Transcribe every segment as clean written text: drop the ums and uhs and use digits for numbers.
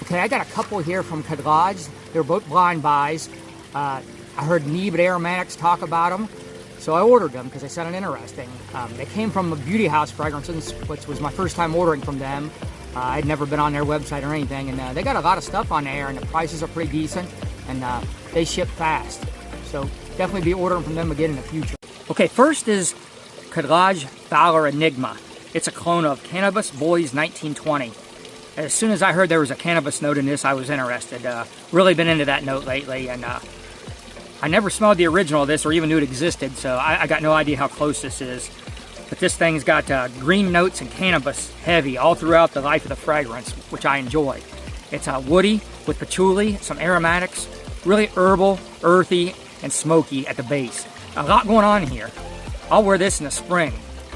Okay, I got a couple here from Khadlaj. They're both blind buys. I heard Need Aromatics talk about them, so I ordered them because they sounded interesting. They came from Beauty House Fragrances, which was my first time ordering from them. I'd never been on their website or anything, and they got a lot of stuff on there, and the prices are pretty decent, and they ship fast. So definitely be ordering from them again in the future. Okay, first is Khadlaj Valor Enigma. It's a clone of Cannabis Boys 1920. As soon as I heard there was a cannabis note in this, I was interested. Really been into that note lately, and I never smelled the original of this or even knew it existed, so I got no idea how close this is. But this thing's got green notes and cannabis heavy all throughout the life of the fragrance, which I enjoy. It's woody with patchouli, some aromatics, really herbal, earthy, and smoky at the base. A lot going on here. I'll wear this in the spring.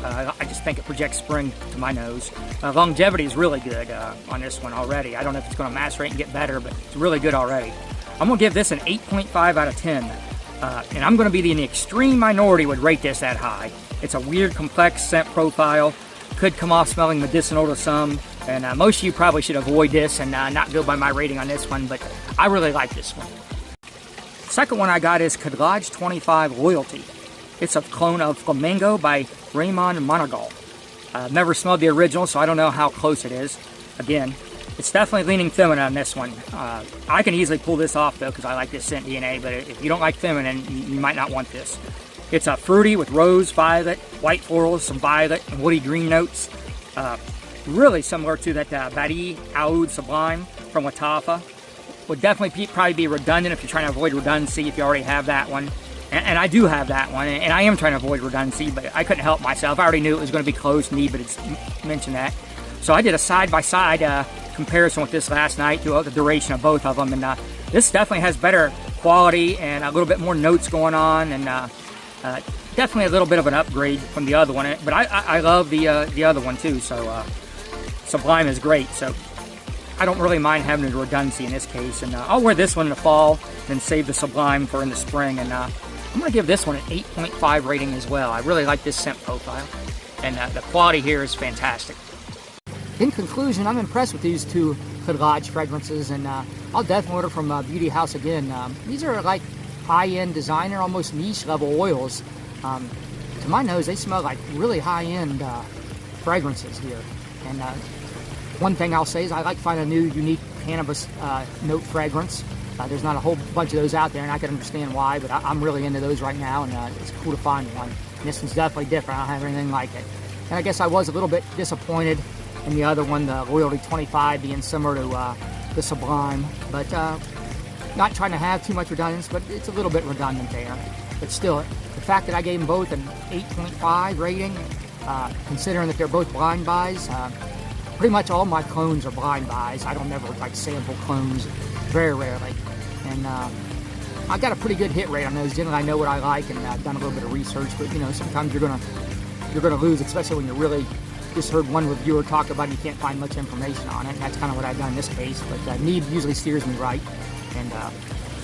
I just think it projects spring to my nose. Longevity is really good on this one already. I don't know if it's going to macerate and get better, but it's really good already. I'm going to give this an 8.5 out of 10. And I'm going to be in the extreme minority would rate this that high. It's a weird, complex scent profile. Could come off smelling medicinal to some. And most of you probably should avoid this and not go by my rating on this one, but I really like this one. Second one I got is Khadlaj 25 Loyalty. It's a clone of Flamingo by Raymond Monagal. I've never smelled the original, so I don't know how close it is. Again, it's definitely leaning feminine on this one. I can easily pull this off though because I like this scent DNA, but if you don't like feminine, you might not want this. It's fruity with rose, violet, white florals, some violet, and woody green notes. Really similar to that Badi Oud Sublime from Latafa. Would definitely probably be redundant if you're trying to avoid redundancy if you already have that one. And I do have that one, and I am trying to avoid redundancy, but I couldn't help myself. I already knew it was going to be close, but it's mentioned that. So I did a side-by-side comparison with this last night throughout the duration of both of them, and this definitely has better quality and a little bit more notes going on, and definitely a little bit of an upgrade from the other one. But I love the other one too, so Sublime is great. So I don't really mind having the redundancy in this case, and I'll wear this one in the fall, then save the Sublime for in the spring, and I'm going to give this one an 8.5 rating as well. I really like this scent profile, and the quality here is fantastic. In conclusion, I'm impressed with these two Khadlaj fragrances, and I'll definitely order from Beauty House again. These are like high-end designer, almost niche level oils. To my nose, they smell like really high-end fragrances here. And one thing I'll say is I like finding a new, unique cannabis note fragrance. There's not a whole bunch of those out there, and I can understand why, but I'm really into those right now, and it's cool to find one. And this one's definitely different. I don't have anything like it. And I guess I was a little bit disappointed in the other one, the Loyalty 25, being similar to the Sublime, but not trying to have too much redundancy, but it's a little bit redundant there. But still, the fact that I gave them both an 8.5 rating, considering that they're both blind buys, pretty much all my clones are blind buys. I don't never like sample clones, very rarely. And I got a pretty good hit rate on those. Generally, I know what I like, and I've done a little bit of research. But you know, sometimes you're gonna lose, especially when you really just heard one reviewer talk about it and you can't find much information on it. And that's kind of what I've done in this case. But Need usually steers me right, and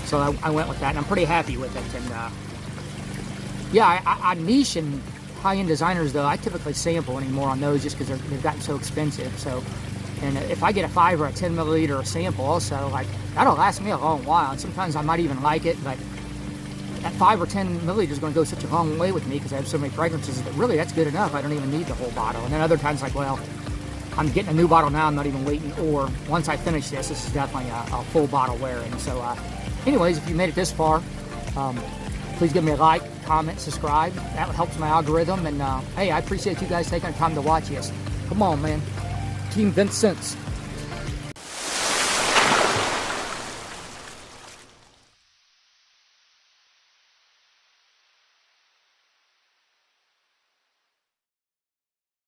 so I went with that, and I'm pretty happy with it. And yeah, I niche and high-end designers though, I typically sample anymore on those just because they've gotten so expensive. So, and if I get a 5 or a 10 milliliter sample also, like that'll last me a long while. And sometimes I might even like it, but that 5 or 10 milliliters is going to go such a long way with me because I have so many fragrances that really that's good enough. I don't even need the whole bottle. And then other times like, well, I'm getting a new bottle now, I'm not even waiting, or once I finish this is definitely a full bottle wearing. So anyways, if you made it this far, please give me a like, comment, subscribe. That helps my algorithm. And hey, I appreciate you guys taking the time to watch this. Come on, man. Team Vincent's.